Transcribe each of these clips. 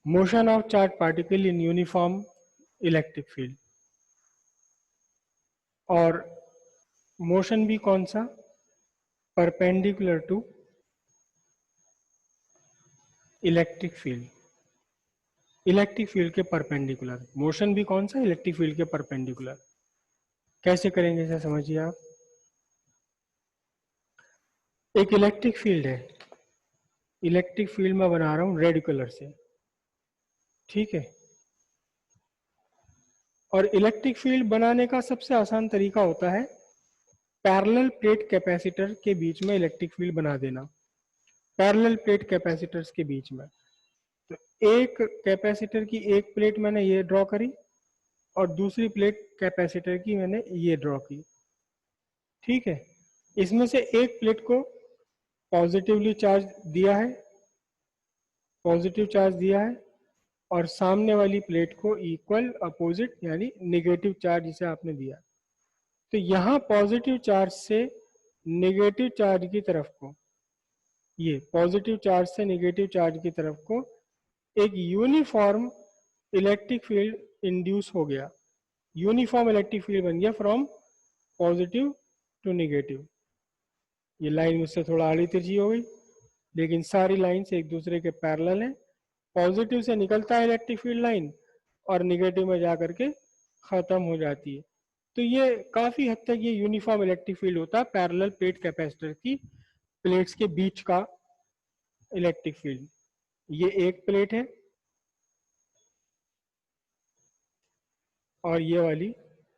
Motion of charge particle in uniform electric field. और motion भी कौन सा? Perpendicular to electric field. Electric field के परपेंडिकुलर। मोशन भी कौन सा? इलेक्ट्रिक फील्ड के परपेंडिकुलर। कैसे करेंगे इसे समझिए आप। एक इलेक्ट्रिक फील्ड है, इलेक्ट्रिक फील्ड मैं बना रहा हूं रेड कलर से, ठीक है। और इलेक्ट्रिक फील्ड बनाने का सबसे आसान तरीका होता है पैरेलल प्लेट कैपेसिटर के बीच में इलेक्ट्रिक फील्ड बना देना। पैरेलल प्लेट कैपेसिटर्स के बीच में, तो एक कैपेसिटर की एक प्लेट मैंने ये ड्रॉ करी और दूसरी प्लेट कैपेसिटर की मैंने ये ड्रॉ की, ठीक है। इसमें से एक प्लेट को पॉजिटिवली चार्ज दिया है, पॉजिटिव चार्ज दिया है, और सामने वाली प्लेट को इक्वल अपोजिट यानी नेगेटिव चार्ज जिसे आपने दिया। तो यहाँ पॉजिटिव चार्ज से नेगेटिव चार्ज की तरफ को, ये पॉजिटिव चार्ज से नेगेटिव चार्ज की तरफ को एक यूनिफॉर्म इलेक्ट्रिक फील्ड इंड्यूस हो गया। यूनिफॉर्म इलेक्ट्रिक फील्ड बन गया फ्रॉम पॉजिटिव टू नेगेटिव। ये लाइन मुझसे थोड़ा आड़ी तिरछी हो गई, लेकिन सारी लाइंस एक दूसरे के पैरेलल हैं। पॉजिटिव से निकलता है इलेक्ट्रिक फील्ड लाइन और निगेटिव में जाकर के खत्म हो जाती है। तो ये काफी हद तक ये यूनिफॉर्म इलेक्ट्रिक फील्ड होता है पैरेलल प्लेट कैपेसिटर की प्लेट्स के बीच का इलेक्ट्रिक फील्ड। ये एक प्लेट है और ये वाली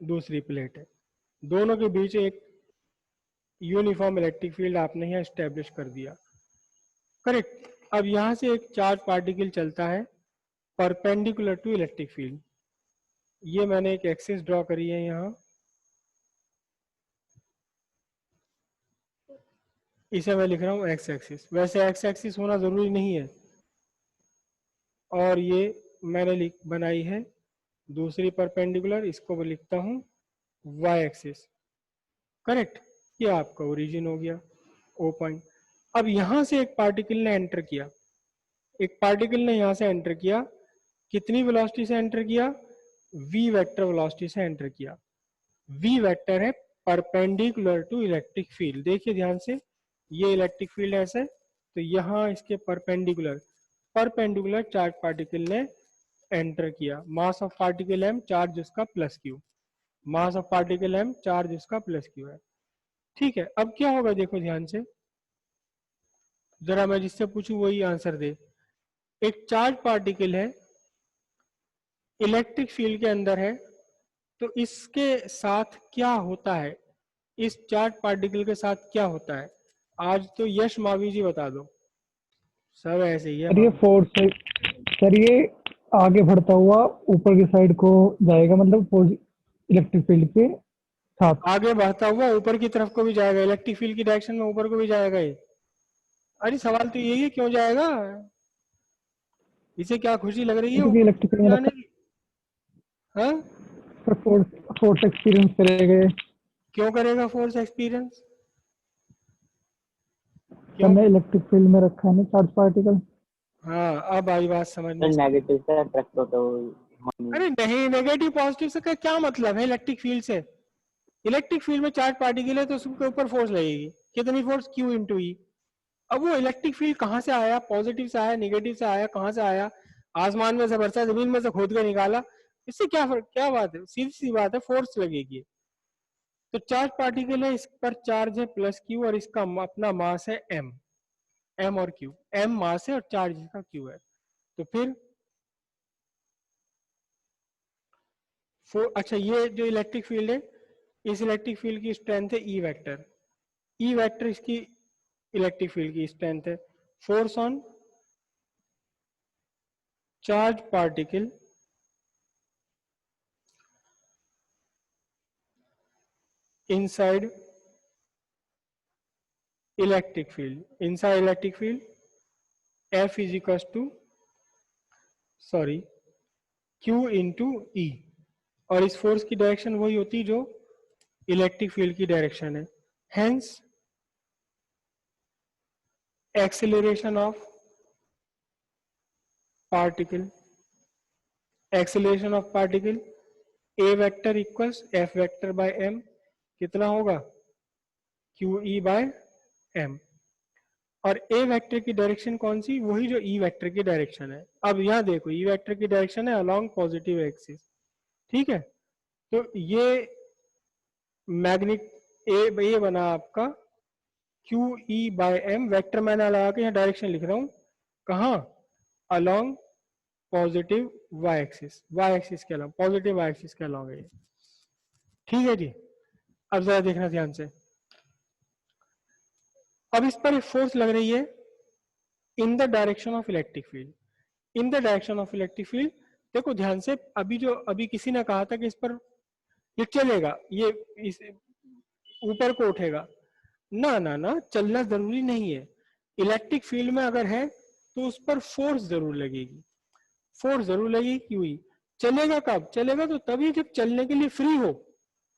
दूसरी प्लेट है, दोनों के बीच एक यूनिफॉर्म इलेक्ट्रिक फील्ड आपने यहाँ एस्टेब्लिश कर दिया, करेक्ट। अब यहाँ से एक चार्ज पार्टिकल चलता है परपेंडिकुलर टू इलेक्ट्रिक फील्ड। ये मैंने एक एक्सिस ड्रॉ करी है यहाँ, इसे मैं लिख रहा हूँ एक्स एक्सिस। वैसे एक्स एक्सिस होना जरूरी नहीं है, और ये मैंने बनाई है दूसरी परपेंडिकुलर, इसको मैं लिखता हूँ वाई एक्सिस, करेक्ट। ये आपका ओरिजिन हो गया, ओ पॉइंट। अब यहां से एक पार्टिकल ने एंटर किया, एक पार्टिकल ने यहां से एंटर किया, कितनी वेलोसिटी से एंटर किया? v वेक्टर वेलोसिटी से एंटर किया। v वेक्टर है परपेंडिकुलर टू इलेक्ट्रिक फील्ड। देखिए ध्यान से, ये इलेक्ट्रिक फील्ड ऐसे, तो यहाँ इसके परपेंडिकुलर परपेंडिकुलर चार्ज पार्टिकल ने एंटर किया। Mass of particle m, charge उसका plus q. Mass of particle m, charge उसका प्लस क्यू है, ठीक है। अब क्या होगा देखो ध्यान से, जरा मैं जिससे पूछूं वही आंसर दे। एक चार्ज पार्टिकल है, इलेक्ट्रिक फील्ड के अंदर है, तो इसके साथ क्या होता है? इस चार्ज पार्टिकल के साथ क्या होता है? आज तो यश मावी जी बता दो। सब ऐसे ही है सर ये मावी। फोर्स है सर, ये आगे बढ़ता हुआ ऊपर की साइड को जाएगा, मतलब इलेक्ट्रिक फील्ड के साथ। आगे बढ़ता हुआ ऊपर की तरफ को भी जाएगा, इलेक्ट्रिक फील्ड की डायरेक्शन में ऊपर को भी जाएगा ये। अरे सवाल तो यही है, क्यों जाएगा? इसे क्या खुशी लग रही है क्योंकि ऊपर इलेक्ट्रिक फील्ड में जाने रखा की? हाँ, है, फोर्स फोर्स एक्सपीरियंस करेगा ये। क्यों करेगा फोर्स एक्सपीरियंस? सर क्यों? ने इलेक्ट्रिक फील्ड में रखा है ना चार्ज पार्टिकल। हाँ, अब आई बात समझ में। नेगेटिव से अट्रैक्ट होता है। अरे नहीं, नेगेटिव पॉजिटिव से का क्या मतलब है इलेक्ट्रिक फील्ड से? इलेक्ट्रिक फील्ड में चार्ज पार्टिकल है तो उसके ऊपर फोर्स लगेगी, कितनी फोर्स? क्यू इंटू ई। अब वो इलेक्ट्रिक फील्ड कहाँ से आया? पॉजिटिव से आया, नेगेटिव से आया, कहाँ से आया? आसमान में से बरसा, जमीन में से खोद कर निकाला? इससे क्या फर्क, क्या बात है? सीधी सी बात है, फोर्स लगेगी। तो चार्ज पार्टिकल है, इस पर चार्ज है प्लस क्यू और इसका अपना मास है एम। एम और क्यू, एम मास है और चार्ज इसका क्यू है। तो फिर अच्छा, ये जो इलेक्ट्रिक फील्ड है, इस इलेक्ट्रिक फील्ड की स्ट्रेंथ है ई वेक्टर। ई वेक्टर इसकी इलेक्ट्रिक फील्ड की स्ट्रेंथ है। Force on charge particle inside electric field, inside electric field F is equals to Q into E, और इस फोर्स की डायरेक्शन वही होती है जो इलेक्ट्रिक फील्ड की डायरेक्शन है। Hence acceleration of particle, acceleration of particle a vector equals F vector by m, कितना होगा क्यू ई बाय एम। और ए वेक्टर की डायरेक्शन कौन सी, वही जो ई वेक्टर की डायरेक्शन है। अब यहाँ देखो ई वेक्टर की डायरेक्शन है अलोंग पॉजिटिव एक्सिस, ठीक है। तो ये मैग्नेट ए बना आपका q E by m, vector मैंने लगा के यहाँ डायरेक्शन लिख रहा हूँ, कहाँ along positive y axis, y axis के अलोंग, पॉजिटिव वाई एक्सिस के अलोंग है ये, ठीक है जी। अब जरा देखना ध्यान से, अब इस पर एक फोर्स लग रही है in the direction of electric field, in the direction of electric field. देखो ध्यान से, अभी किसी ने कहा था कि इस पर ये चलेगा, ये इस ऊपर को उठेगा, ना ना ना, चलना जरूरी नहीं है। इलेक्ट्रिक फील्ड में अगर है तो उस पर फोर्स जरूर लगेगी, फोर्स जरूर लगेगी। क्यों ही चलेगा, कब चलेगा, तो तभी जब चलने के लिए फ्री हो।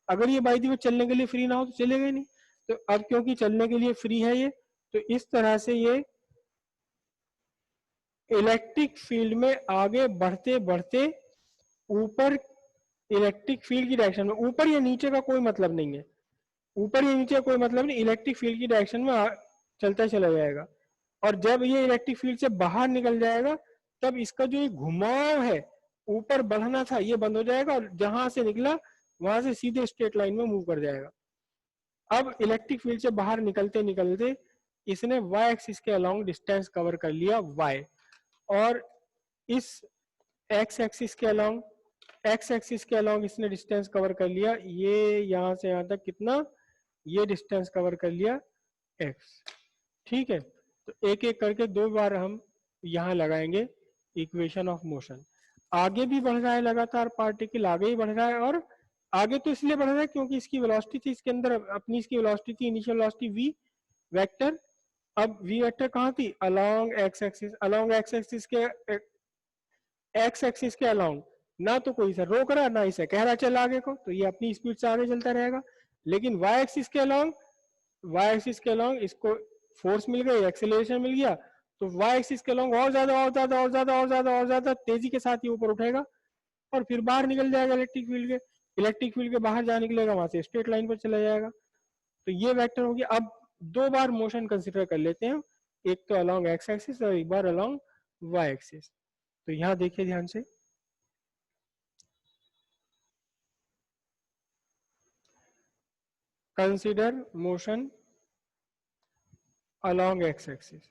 अगर ये बाई दी वे चलने के लिए फ्री ना हो तो चलेगा ही नहीं। तो अब क्योंकि चलने के लिए फ्री है ये, तो इस तरह से ये इलेक्ट्रिक फील्ड में आगे बढ़ते बढ़ते ऊपर, इलेक्ट्रिक फील्ड की डायरेक्शन में, ऊपर या नीचे का कोई मतलब नहीं है, ऊपर या नीचे का कोई मतलब नहीं, इलेक्ट्रिक फील्ड की डायरेक्शन में चलता चला जाएगा। और जब ये इलेक्ट्रिक फील्ड से बाहर निकल जाएगा तब इसका जो ये घुमाव है, ऊपर बढ़ना था, ये बंद हो जाएगा और जहां से निकला वहां से सीधे स्ट्रेट लाइन में मूव कर जाएगा। अब इलेक्ट्रिक फील्ड से बाहर निकलते निकलते इसने वाई एक्सिस के अलोंग डिस्टेंस कवर कर लिया वाई, और इस एक्स एक्सिस के अलोंग, एक्स एक्सिस के अलोंग इसने डिस्टेंस कवर कर लिया, ये यहां से यहां तक कितना, ये डिस्टेंस कवर कर लिया एक्स, ठीक है। तो एक एक करके दो बार हम यहां लगाएंगे इक्वेशन ऑफ मोशन। आगे भी बढ़ रहा है लगातार पार्टिकल, आगे ही बढ़ रहा है, और आगे तो इसलिए बढ़ रहा है क्योंकि इसकी वेलोसिटी थी, इसके अंदर अपनी इसकी वेलोसिटी थी, इनिशियल वेलोसिटी वी वेक्टर। अब वी वेक्टर कहाँ थी, along x axis, along x axis के, एक्स एक्सिस के अलोंग, ना तो कोई इसे रोक रहा ना इसे कह रहा चल आगे को, तो ये अपनी स्पीड से आगे चलता रहेगा। लेकिन वाई एक्सिस के अलोंग, वाई एक्सिस के अलोंग इसको फोर्स मिल गई, एक्सेलरेशन मिल गया, तो वाई एक्सिस के अलोंग और ज्यादा और ज्यादा और ज्यादा और ज्यादा और ज्यादा तेजी के साथ ये ऊपर उठेगा और फिर बाहर निकल जाएगा इलेक्ट्रिक फील्ड के, इलेक्ट्रिक फील्ड के बाहर जहाँ निकलेगा वहां से स्ट्रेट लाइन पर चला जाएगा। तो ये वेक्टर हो गया। अब दो बार मोशन कंसिडर कर लेते हैं, एक तो अलोंग एक्स एक्सिस और एक बार अलोंग वाई एक्सिस। तो यहां देखिए ध्यान से, consider motion along x axis,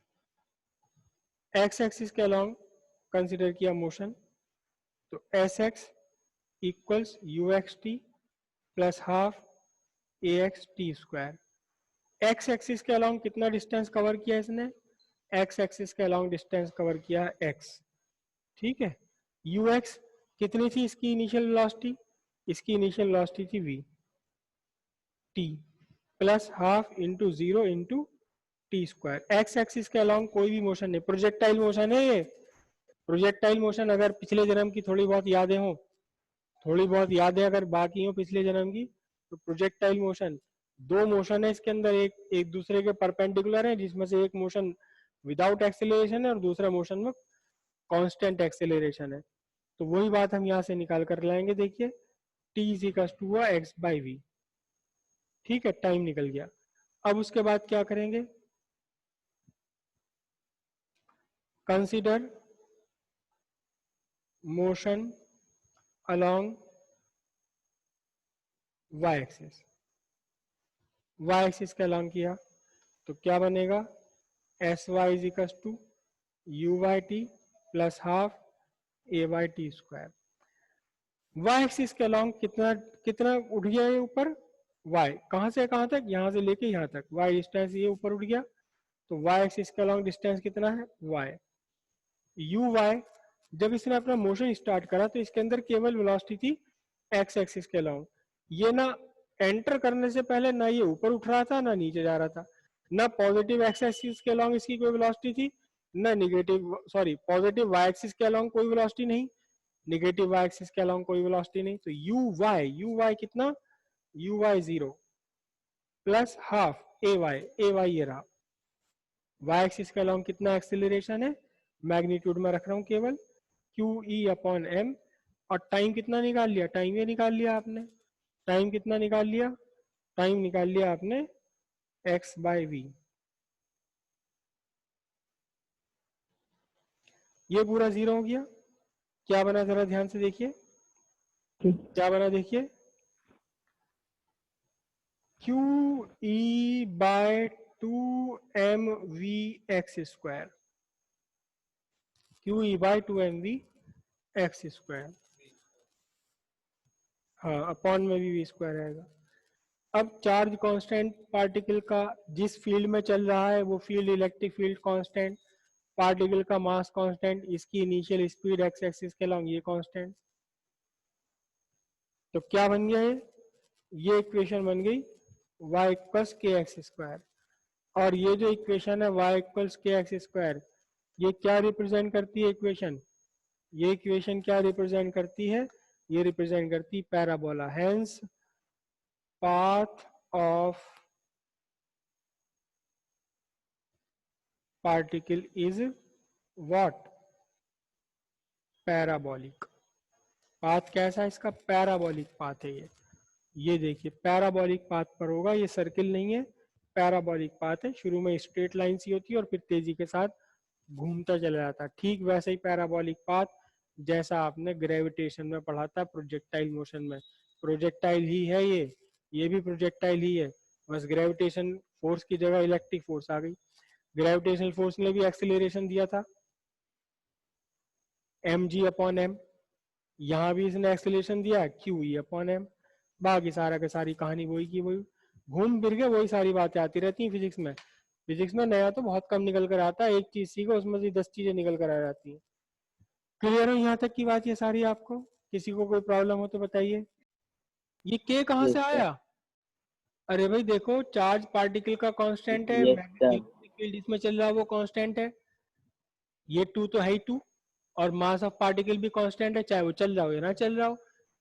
x axis के अलोंग कंसिडर किया मोशन, तो S x equals you x T plus half A x T square. X axis के अलोंग कितना डिस्टेंस कवर किया इसने, एक्स एक्सिस के अलोंग डिस्टेंस कवर किया x, ठीक है। यू एक्स कितनी थी इसकी इनिशियल वेलोसिटी, इसकी इनिशियल वेलोसिटी थी we T plus half into zero into T square. X axis के अलोंग कोई भी मोशन नहीं, प्रोजेक्टाइल मोशन है ये, प्रोजेक्टाइल मोशन। अगर पिछले जन्म की थोड़ी बहुत यादें हो, थोड़ी बहुत यादें अगर बाकी हो पिछले जन्म की, तो प्रोजेक्टाइल मोशन, दो मोशन है इसके अंदर, एक एक दूसरे के परपेंडिकुलर है, जिसमें से एक मोशन विदाउट एक्सेलरेशन है और दूसरा मोशन में कांस्टेंट एक्सेलरेशन है। तो वही बात हम यहाँ से निकाल कर लाएंगे, देखिए t is equal to x by v, ठीक है, टाइम निकल गया। अब उसके बाद क्या करेंगे, consider motion along y axis, y axis के अलोंग किया तो क्या बनेगा, s y is equal to u y t plus half a y t square. Y axis के अलोंग कितना कितना उठ गया ये ऊपर, वाई कहां से कहां तक, यहां से लेके यहां तक वाई डिस्टेंस ये ऊपर उठ गया, तो वाई एक्सिस के अलोंग डिस्टेंस कितना है वाई। यू वाई, जब इसने अपना मोशन स्टार्ट करा तो इसके अंदर केवल वेलोसिटी थी एक्स एक्सिस के अलोंग, ये ना एंटर करने से पहले ना ये ऊपर उठ रहा था ना नीचे जा रहा था, ना पॉजिटिव एक्स एक्सिस के अलोंग इसकी कोई वेलोसिटी थी, ना negative, sorry positive y axis के अलोंग कोई वेलोसिटी नहीं, निगेटिव वाई एक्सिस के अलोंग कोई वेलोसिटी नहीं। तो यू वाई कितना, u y zero plus half a y ये रहा, वाई एक्सिस के अलोंग कितना एक्सेलरेशन है, मैग्नीट्यूड में रख रहा हूं केवल, क्यू ई अपॉन एम, और टाइम कितना निकाल लिया, टाइम ये निकाल लिया आपने, टाइम कितना निकाल लिया, टाइम निकाल लिया आपने x बाय वी। ये पूरा 0 हो गया। क्या बना जरा ध्यान से देखिए, ठीक। क्या बना देखिए, q E by 2m v x square, q E by 2m v x square, हाँ अपॉन में भी वी स्क्वायर आएगा। अब चार्ज कांस्टेंट पार्टिकल का जिस फील्ड में चल रहा है वो field electric field constant, particle का मास कांस्टेंट, इसकी इनिशियल स्पीड एक्स एक्सिस के अलॉन्ग ये कांस्टेंट। तो क्या बन गया ये इक्वेशन बन गई y इक्वल्स के एक्स स्क्वायर। और ये जो इक्वेशन है y इक्वल्स के एक्स स्क्वायर, ये क्या रिप्रेजेंट करती है इक्वेशन, ये इक्वेशन क्या रिप्रेजेंट करती है, ये रिप्रेजेंट करती है parabola. Hence path of particle is what, parabolic. Path कैसा है इसका, पैराबोलिक पाथ है ये देखिए पैराबोलिक पाथ पर होगा, ये सर्किल नहीं है, पैराबोलिक पाथ है। शुरू में स्ट्रेट लाइन सी होती है और फिर तेजी के साथ घूमता चला जाता है। ठीक वैसे ही पैराबोलिक पाथ जैसा आपने ग्रेविटेशन में पढ़ा था, प्रोजेक्टाइल मोशन में, प्रोजेक्टाइल ही है ये भी प्रोजेक्टाइल ही है, बस ग्रेविटेशन फोर्स की जगह इलेक्ट्रिक फोर्स आ गई। ग्रेविटेशनल फोर्स ने भी एक्सेलरेशन दिया था mg अपॉन m, यहाँ भी इसने एक्सेलरेशन दिया क्यू ई अपॉन एम। बाकी सारा का सारी कहानी वही की वही, घूम फिर के वही सारी बातें आती रहती हैं फिजिक्स में। फिजिक्स में नया तो बहुत कम निकल कर आता है, एक चीज सीखो उसमें से 10 चीजें निकल कर आ जाती हैं। क्लियर है यहाँ तक की बात ये सारी आपको, किसी को कोई प्रॉब्लम हो तो बताइए। ये के कहाँ से Yes, sir. आया, अरे भाई देखो चार्ज पार्टिकल का कांस्टेंट है, Yes, sir. मैग्नेटिक फील्ड इसमें चल रहा है वो कांस्टेंट है, ये 2 तो है ही 2, और मास ऑफ पार्टिकल भी कांस्टेंट है चाहे वो चल रहा हो या ना चल रहा हो,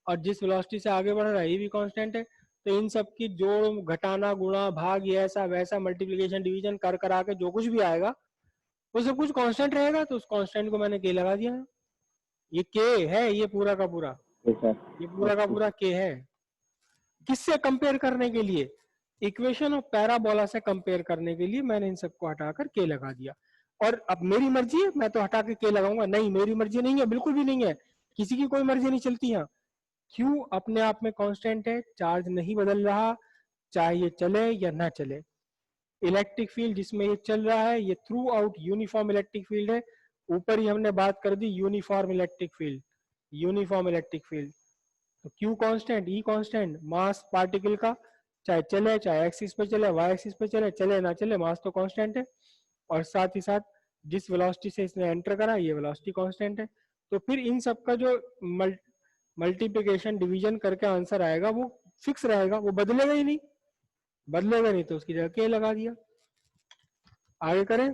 और जिस वेलोसिटी से आगे बढ़ रहा है ये भी कांस्टेंट है। तो इन सब की जोड़ घटाना गुणा भाग ये ऐसा वैसा मल्टीप्लिकेशन डिवीजन कर करा के जो कुछ भी आएगा वो सब कुछ कांस्टेंट रहेगा, तो उस कांस्टेंट को मैंने के लगा दिया। ये के है, ये पूरा का पूरा, Yes, sir. ये पूरा का Okay. पूरा के है। किससे कंपेयर करने के लिए, इक्वेशन ऑफ पैराबोला से कंपेयर करने के लिए मैंने इन सबको हटाकर के लगा दिया। और अब मेरी मर्जी है, मैं तो हटा के के लगाऊंगा, नहीं मेरी मर्जी नहीं है, बिल्कुल भी नहीं है, किसी की कोई मर्जी नहीं चलती यहाँ। क्यों, अपने आप में कांस्टेंट है, चार्ज नहीं बदल रहा, चाहे ये चले या ना चले। इलेक्ट्रिक फील्ड जिसमें ये चल रहा है ये throughout uniform electric field है। ऊपर ही हमने बात कर दी uniform electric field, uniform electric field. तो q constant, e constant, mass particle का चाहे चले, चाहे एक्सिस पे चले, वाई एक्सिस पे चले, चले ना चले, मास तो कांस्टेंट है। और साथ ही साथ जिस वेलोसिटी से इसने एंटर करा ये वेलोसिटी कांस्टेंट है। तो फिर इन सब का जो मल्टीप्लिकेशन डिवीजन करके आंसर आएगा वो फिक्स रहेगा, वो बदलेगा ही नहीं, बदलेगा नहीं तो उसकी जगह के लगा दिया। आगे करें।